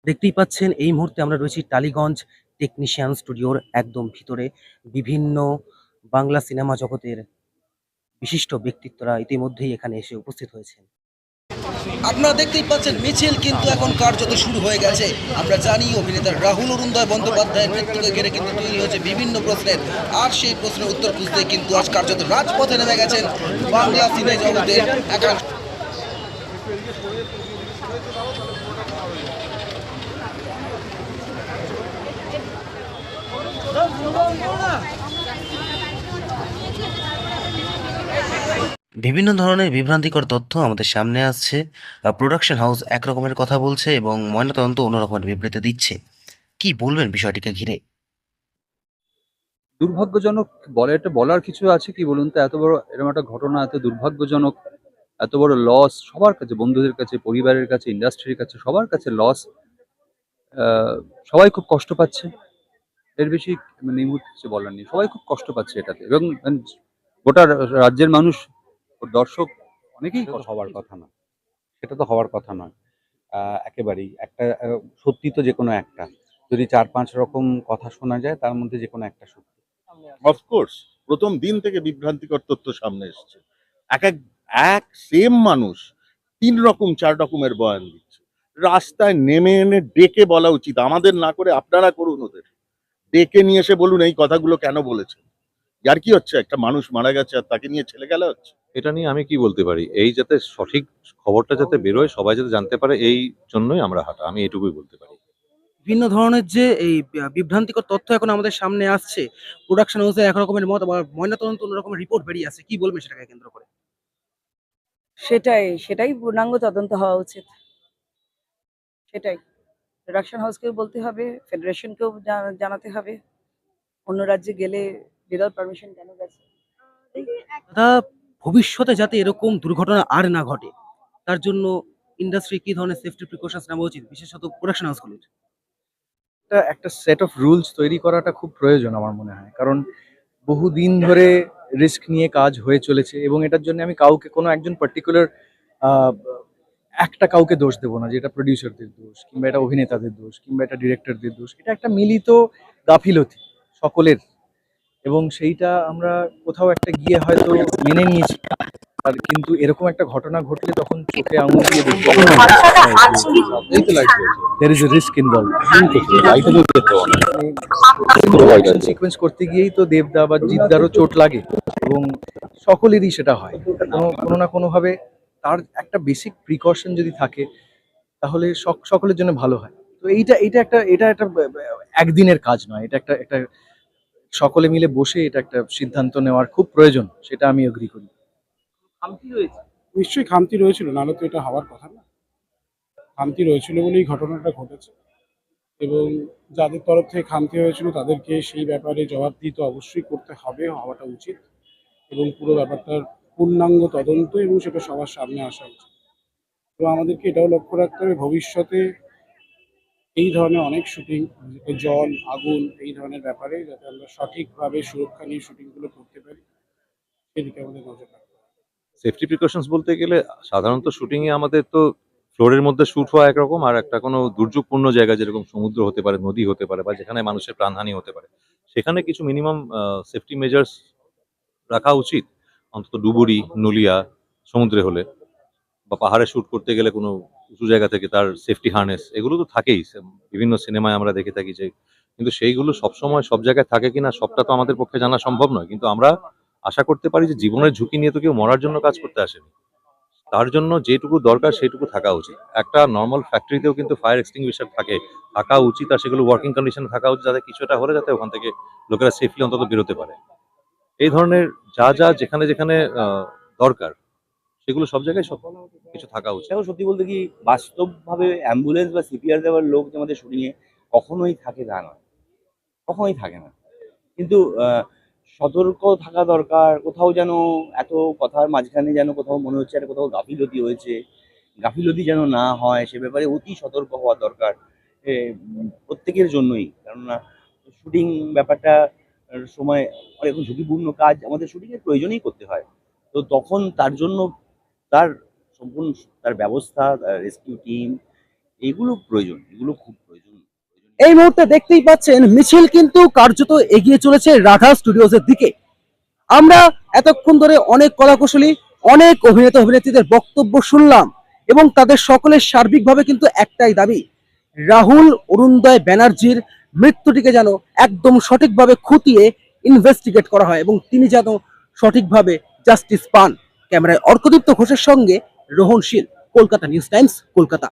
দেখতেই পাচ্ছেন এই মুহূর্তে আমরা রয়েছি টালিগঞ্জ টেকনিশিয়ান স্টুডিওর একদম ভিতরে। বিভিন্ন বাংলা সিনেমা জগতের বিশিষ্ট ব্যক্তিত্বরা ইতিমধ্যেই এখানে এসে উপস্থিত হয়েছেন। আপনারা দেখতেই পাচ্ছেন মিছিল কিন্তু এখন কার্যত শুরু হয়ে গেছে। আমরা জানি অভিনেতা রাহুল অরুণোদয় বন্দ্যোপাধ্যায়ের মৃত্যুকে ঘিরে কিন্তু তৈরি হয়েছে বিভিন্ন প্রশ্নের, আর সেই প্রশ্নের উত্তর খুঁজতে কিন্তু আজ কার্যত রাজপথে নেমে গেছেন বাংলা সিনে জগতের একাংশ। বিভিন্ন ধরনের বিভ্রান্তিকর তথ্য আমাদের সামনে আসছে। প্রোডাকশন হাউস এক রকমের কথা বলছে এবং ময়নাতদন্ত অন্য রকমের বিবৃতি দিচ্ছে। কি বলবেন বিষয়টিকে ঘিরে? দুর্ভাগ্যজনক এটা বলার কিছু আছে কি বলুন তো? এত বড় এরকম একটা ঘটনা এত দুর্ভাগ্যজনক, এত বড় লস সবার কাছে, বন্ধুদের কাছে, পরিবারের কাছে, ইন্ডাস্ট্রির কাছে, সবার কাছে লস। সবাই খুব কষ্ট পাচ্ছে। এর বেশি মানে এই মুহূর্তে কিছু বলার নেই। সবাই খুব কষ্ট পাচ্ছে এটাতে এবং গোটা রাজ্যের মানুষ ও দর্শক অনেকেই সেটা তো কষ্ট হওয়ার পাচ্ছে। কথা না। সেটা তো হওয়ার কথা নয়। একেবারেই একটা সত্যি তো যেকোনো একটা। যদি ৪-৫ রকম কথা শোনা যায় তার মধ্যে যেকোনো একটা সত্যি। অফকোর্স প্রথম দিন থেকে বিভ্রান্তিকর তথ্য সামনে এসছে। এক এক এক সেম মানুষ ৩ রকম ৪ রকমের বয়ান দিচ্ছে। রাস্তায় নেমে এনে ডেকে বলা উচিত। আমাদের না করে আপনারা করুন ওদের। ডেকে নিয়ে এসে বলুন এই কথাগুলো কেন বলেছেন। আর কি হচ্ছে, একটা মানুষ মারা গেছে আর তাকে নিয়ে ছেলেখেলা হচ্ছে। এটা নিয়ে আমি কি বলতে পারি? এই যাতে সঠিক খবরটা যাতে বেরোয়, সবাই যাতে জানতে পারে এই জন্যই আমরা হাঁটা। আমি এটুকুই বলতে পারি। বিভিন্ন ধরনের যে এই বিভ্রান্তিকর তথ্য এখন আমাদের সামনে আসছে, প্রোডাকশন হাউসের এক রকমের মত আবার ময়নাতদন্ত অন্য রকমের রিপোর্ট বেরিয়ে আসছে। কি বলবেন সেটাকে কেন্দ্র করে? সেটাই পূর্ণাঙ্গ তদন্ত হওয়া উচিত। সেটাই। প্রোডাকশন হাউসকেও বলতে হবে, ফেডারেশনকেও জানাতে হবে। অন্য রাজ্যে গেলে উইদাউট পারমিশন কেন গেছে? দাদা, ভবিষ্যতে যাতে এরকম দুর্ঘটনা আর না ঘটে, তার জন্য ইন্ডাস্ট্রি কি ধরনের সেফটি প্রিকশনস নেওয়া উচিত, বিশেষত প্রোডাকশন হাউসগুলির? একটা সেট অফ রুলস তৈরি করাটা খুব প্রয়োজন আমার মনে হয়। কারণ বহুদিন ধরে রিস্ক নিয়ে কাজ হয়ে চলেছে এবং এটার জন্য আমি কাউকে কোনো একজন পার্টিকুলার একটা কাউকে দোষ দেবো না, যে এটা প্রডিউসারদের দোষ কিংবা এটা অভিনেতাদের দোষ কিংবা এটা ডিরেক্টরদের দোষ। এটা একটা মিলিত গাফিলতি সকলের, এবং সেইটা আমরা কোথাও একটা গিয়ে হয়তো মেনে নিয়েছি। আর কিন্তু এরকম একটা ঘটনা ঘটলে তখন চোখে আঙুল দিয়ে দেখতে হবে এই তো light there is a risk involved। লাইটে জ্বলছে তো অনেক। সিকোয়েন্স করতে গিয়েই তো দেবদা বা জিদ্দারও চোট লাগে এবং সকলেরই সেটা হয় কোনো না কোনোভাবে। তার একটা বেসিক প্রিকশন যদি থাকে তাহলে সকলের জন্য ভালো হয়। তো এটা একটা একদিনের কাজ নয়, এটা একটা একটা সকলে মিলে বসে এটা একটা সিদ্ধান্ত নেওয়ার খুব প্রয়োজন, সেটা আমি এগ্রি করি। নিশ্চয়ই খামতি রয়েছিল, নাহলে তো এটা হওয়ার কথা না। খামতি রয়েছিল বলেই ঘটনাটা ঘটেছে, এবং যাদের তরফ থেকে খামতি হয়েছিল তাদেরকে সেই ব্যাপারে জবাবদিহি তো অবশ্যই করতে হবে, হওয়াটা উচিত, এবং পুরো ব্যাপারটার পূর্ণাঙ্গ তদন্ত এবং সেটা সবার সামনে আসা উচিত। এবং আমাদেরকে এটাও লক্ষ্য রাখতে হবে ভবিষ্যতে এই ধরনের অনেক শুটিং, জল, আগুন, এই ধরনের ব্যাপারে যাতে আমরা সঠিকভাবে সুরক্ষা নিয়ে শুটিংগুলো করতে পারি, সেদিকে আমাদের নজর রাখতে হবে। সেফটি প্রিকশনস বলতে গেলে সাধারণত শুটিং এ আমাদের তো ফ্লোরের মধ্যে শুট হওয়া একরকম, আর একটা কোনো দুর্যোগপূর্ণ জায়গা যেরকম সমুদ্র হতে পারে, নদী হতে পারে, বা যেখানে মানুষের প্রাণহানি হতে পারে, সেখানে কিছু মিনিমাম সেফটি মেজার্স রাখা উচিত। অন্তত ডুবুরি, নলিয়া, সমুদ্রে হলে বা পাহাড়ে শুট করতে গেলে কোনো উঁচু জায়গা থেকে তার সেফটি হার্নেস, এগুলো তো থাকেই। বিভিন্ন সিনেমায় আমরা দেখে থাকি যে, কিন্তু সেইগুলো সবসময় সব জায়গায় থাকে কিনা সবটা তো আমাদের পক্ষে জানা সম্ভব নয়। কিন্তু আমরা আশা করতে পারি যে জীবনের ঝুঁকি নিয়ে তো কেউ মরার জন্য কাজ করতে আসেনি। তার জন্য যেটুকু দরকার সেটুকু থাকা উচিত। একটা নরমাল ফ্যাক্টরিতেও কিন্তু ফায়ার এক্সটিংগুইশার থাকা উচিত, আর সেগুলো ওয়ার্কিং কন্ডিশনে থাকা উচিত, যাতে কিছু একটা হলে যাতে ওখান থেকে লোকেরা সেফলি অন্তত বেরোতে পারে। এই ধরনের যা যেখানে যেখানে দরকার সেগুলো সব জায়গায় সব কিছু থাকা উচিত। দেখো, সত্যি বলতে কি, বাস্তবভাবে অ্যাম্বুলেন্স বা সিপিআর দেওয়ার লোক যে আমাদের শুটিংয়ে কখনোই থাকে তা নয়, কখনোই থাকে না। কিন্তু সতর্ক থাকা দরকার। কোথাও যেন এত কথার মাঝখানে যেন কোথাও মনে হচ্ছে একটা কোথাও গাফিলতি হয়েছে, গাফিলতি যেন না হয় সে ব্যাপারে অতি সতর্ক হওয়া দরকার প্রত্যেকের জন্যই। কেননা শুটিং ব্যাপারটা সময় অনেক ঝুঁকিপূর্ণ কাজ, আমাদের শুটিংয়ের প্রয়োজনেই করতে হয়। তো তখন তার জন্য তার সম্পূর্ণ তার ব্যবস্থা, রেস্কিউ টিম এগুলো প্রয়োজন, এগুলো খুব প্রয়োজন। এই মুহূর্তে দেখতেই পাচ্ছেন মিছিল কিন্তু কার্যত এগিয়ে চলেছে রাধা স্টুডিওজের দিকে। আমরা এতক্ষণ ধরে অনেক কলাকুশলী, অনেক অভিনেতা অভিনেত্রীদের বক্তব্য শুনলাম এবং তাদের সকলের সার্বিকভাবে কিন্তু একটাই দাবি, রাহুল অরুণোদয় ব্যানার্জির মৃত্যুটিকে যেন একদম সঠিকভাবে খুঁটিয়ে ইনভেস্টিগেট করা হয় এবং তিনি যেন সঠিকভাবে জাস্টিস পান। ক্যামেরায় অর্কদীপ্ত ঘোষের সঙ্গে রোহন শীল, কলকাতা নিউজ টাইমস, কলকাতা।